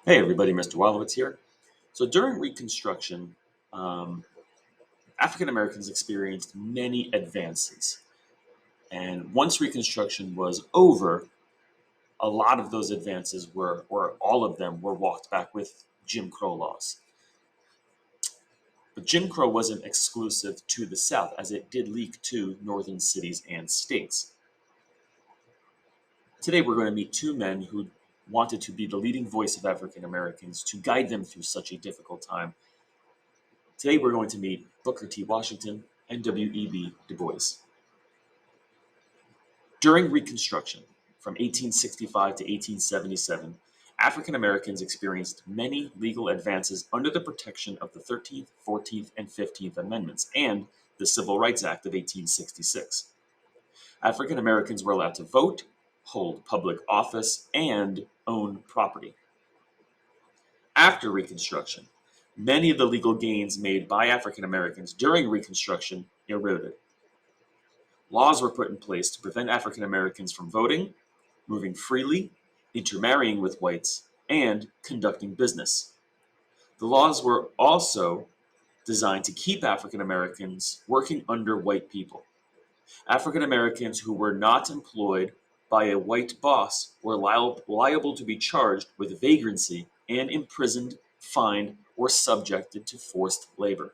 Hey everybody, Mr. Wolowitz here. So during Reconstruction, um, African Americans experienced many advances. And once Reconstruction was over, a lot of those advances or all of them, were walked back with Jim Crow laws. But Jim Crow wasn't exclusive to the South, as it did leak to northern cities and states. Today we're going to meet two men who wanted to be the leading voice of African Americans to guide them through such a difficult time. Today we're going to meet Booker T. Washington and W.E.B. Du Bois. During Reconstruction, from 1865 to 1877, African Americans experienced many legal advances under the protection of the 13th, 14th, and 15th Amendments and the Civil Rights Act of 1866. African Americans were allowed to vote, hold public office, and own property. After Reconstruction, many of the legal gains made by African Americans during Reconstruction eroded. Laws were put in place to prevent African Americans from voting, moving freely, intermarrying with whites, and conducting business. The laws were also designed to keep African Americans working under white people. African Americans who were not employed by a white boss were liable to be charged with vagrancy and imprisoned, fined, or subjected to forced labor.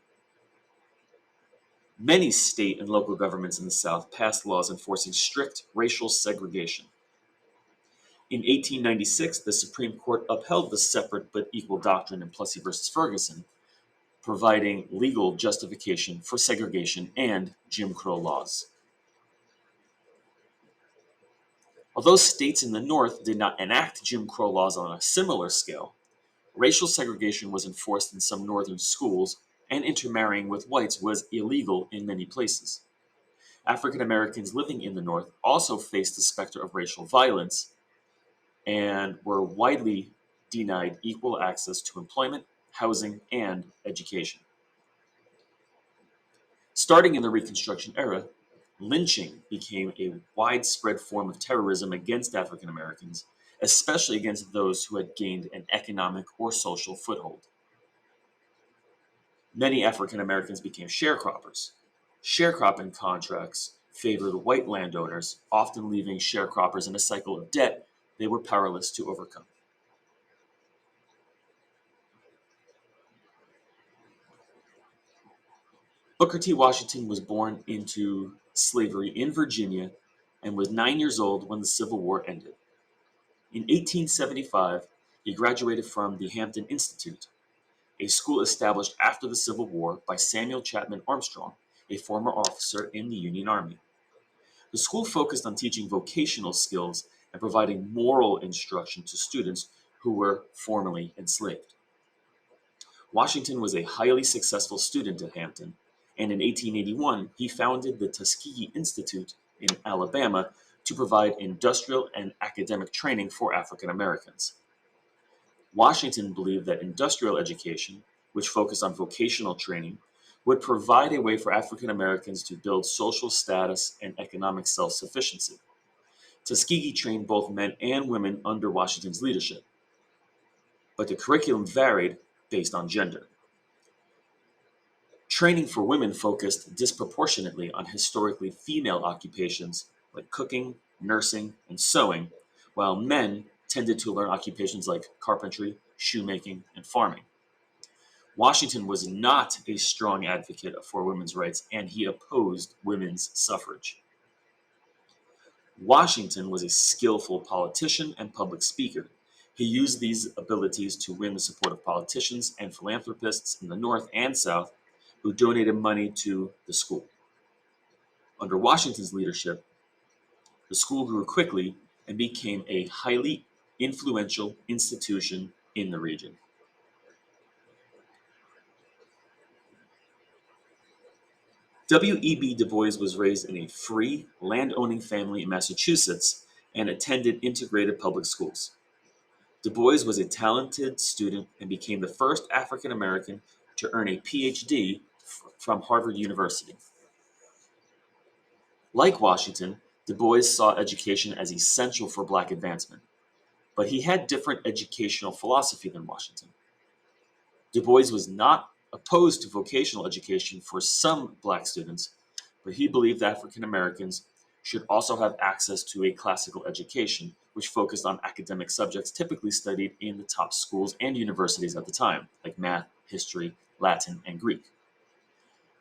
Many state and local governments in the South passed laws enforcing strict racial segregation. In 1896, the Supreme Court upheld the separate but equal doctrine in Plessy v. Ferguson, providing legal justification for segregation and Jim Crow laws. Although states in the North did not enact Jim Crow laws on a similar scale, racial segregation was enforced in some northern schools, and intermarrying with whites was illegal in many places. African Americans living in the North also faced the specter of racial violence and were widely denied equal access to employment, housing, and education. Starting in the Reconstruction era, lynching became a widespread form of terrorism against African Americans, especially against those who had gained an economic or social foothold. Many African Americans became sharecroppers. Sharecropping contracts favored white landowners, often leaving sharecroppers in a cycle of debt they were powerless to overcome. Booker T. Washington was born into slavery in Virginia and was 9 years old when the Civil War ended. In 1875, he graduated from the Hampton Institute, a school established after the Civil War by Samuel Chapman Armstrong, a former officer in the Union Army. The school focused on teaching vocational skills and providing moral instruction to students who were formerly enslaved. Washington was a highly successful student at Hampton, and in 1881 he founded the Tuskegee Institute in Alabama to provide industrial and academic training for African Americans. Washington believed that industrial education, which focused on vocational training, would provide a way for African Americans to build social status and economic self sufficiency. Tuskegee trained both men and women under Washington's leadership, but the curriculum varied based on gender. Training for women focused disproportionately on historically female occupations like cooking, nursing, and sewing, while men tended to learn occupations like carpentry, shoemaking, and farming. Washington was not a strong advocate for women's rights, and he opposed women's suffrage. Washington was a skillful politician and public speaker. He used these abilities to win the support of politicians and philanthropists in the North and South who donated money to the school. Under Washington's leadership, the school grew quickly and became a highly influential institution in the region. W.E.B. Du Bois was raised in a free, land-owning family in Massachusetts and attended integrated public schools. Du Bois was a talented student and became the first African American to earn a PhD from Harvard University. Like Washington, Du Bois saw education as essential for Black advancement. but he had different educational philosophy than Washington. Du Bois was not opposed to vocational education for some black students, but he believed African Americans should also have access to a classical education, which focused on academic subjects typically studied in the top schools and universities at the time, like math, history, Latin, and Greek.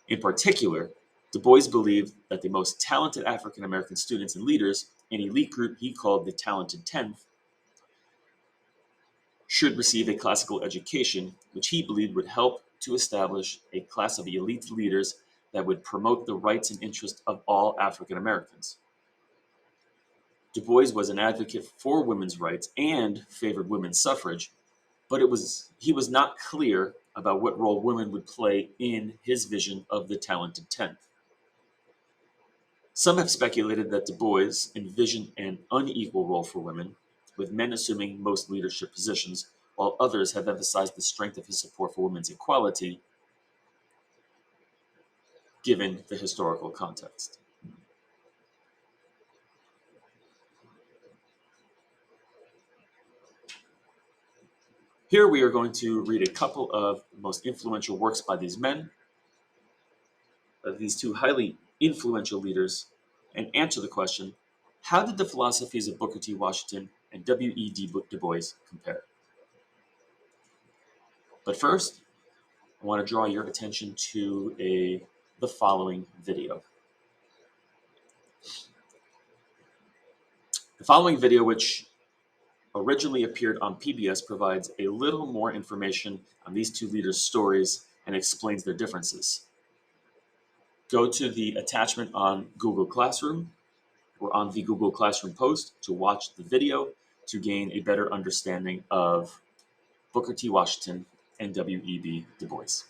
In particular, Du Bois believed that the most talented African American students and leaders, an elite group he called the Talented Tenth, should receive a classical education, which he believed would help to establish a class of elite leaders that would promote the rights and interests of all African Americans. Du Bois was an advocate for women's rights and favored women's suffrage, but he was not clear about what role women would play in his vision of the Talented Tenth. Some have speculated that Du Bois envisioned an unequal role for women, with men assuming most leadership positions, while others have emphasized the strength of his support for women's equality, given the historical context. Here we are going to read a couple of the most influential works by these men, these two highly influential leaders, and answer the question, how did the philosophies of Booker T. Washington and W.E.B. Du Bois compare? But first, I want to draw your attention to the following video. The following video, which originally appeared on PBS, provides a little more information on these two leaders' stories and explains their differences. Go to the attachment on Google Classroom or on the Google Classroom post to watch the video to gain a better understanding of Booker T. Washington and W.E.B. Du Bois.